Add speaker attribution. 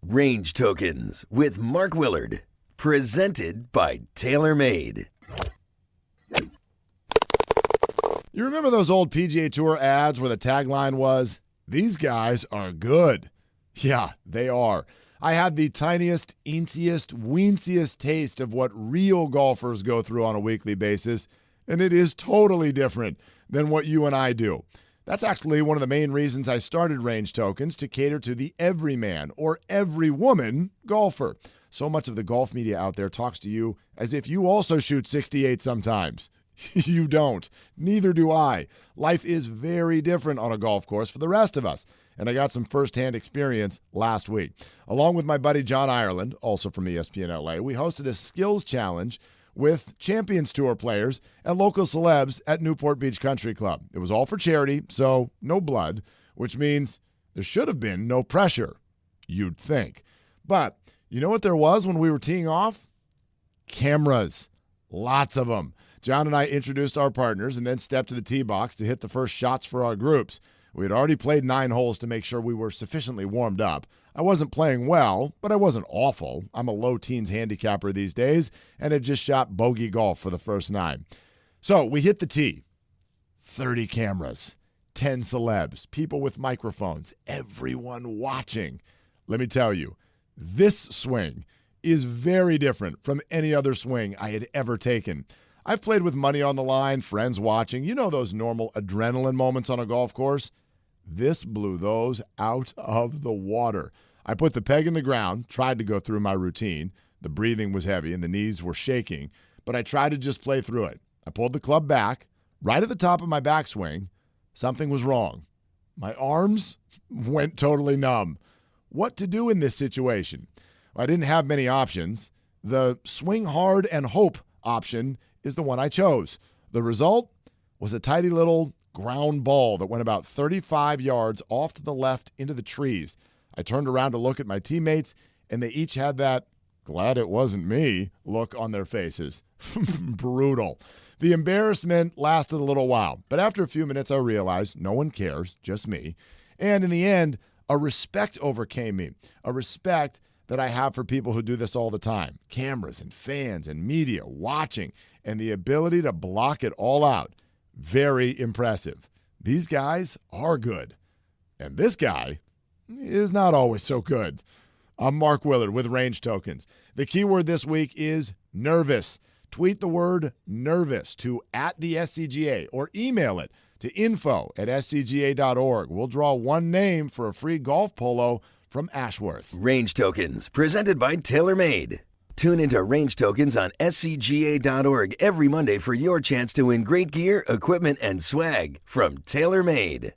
Speaker 1: Range Tokens with Mark Willard. Presented by TaylorMade.
Speaker 2: You remember those old PGA Tour ads where the tagline was, "These guys are good"? Yeah, they are. I had the tiniest, eentiest, weensiest taste of what real golfers go through on a weekly basis, and it is totally different than what you and I do. That's actually one of the main reasons I started Range Tokens, to cater to the everyman or every woman golfer. So much of the golf media out there talks to you as if you also shoot 68 sometimes. You don't. Neither do I. Life is very different on a golf course for the rest of us, and I got some firsthand experience last week. Along with my buddy John Ireland, also from ESPN LA, we hosted a skills challenge with Champions Tour players and local celebs at Newport Beach Country Club. It was all for charity, so no blood, which means there should have been no pressure, you'd think. But you know what there was when we were teeing off? Cameras. Lots of them. John and I introduced our partners and then stepped to the tee box to hit the first shots for our groups. We had already played 9 holes to make sure we were sufficiently warmed up. I wasn't playing well, but I wasn't awful. I'm a low teens handicapper these days and had just shot bogey golf for the first 9. So we hit the tee. 30 cameras, 10 celebs, people with microphones, everyone watching. Let me tell you, this swing is very different from any other swing I had ever taken. I've played with money on the line, friends watching. You know those normal adrenaline moments on a golf course? This blew those out of the water. I put the peg in the ground, tried to go through my routine. The breathing was heavy and the knees were shaking, but I tried to just play through it. I pulled the club back. Right at the top of my backswing, something was wrong. My arms went totally numb. What to do in this situation? Well, I didn't have many options. The swing hard and hope option is the one I chose. The result was a tidy little ground ball that went about 35 yards off to the left into the trees. I turned around to look at my teammates, and they each had that "glad it wasn't me" look on their faces. Brutal. The embarrassment lasted a little while, but after a few minutes I realized no one cares, just me. And in the end, a respect overcame me, a respect that I have for people who do this all the time. Cameras and fans and media watching, and the ability to block it all out. Very impressive. These guys are good. And this guy is not always so good. I'm Mark Willard with Range Tokens. The keyword this week is nervous. Tweet the word nervous to @the SCGA or email it to info@scga.org. We'll draw one name for a free golf polo from Ashworth.
Speaker 1: Range Tokens, presented by TaylorMade. Tune into Range Tokens on scga.org every Monday for your chance to win great gear, equipment, and swag from TaylorMade.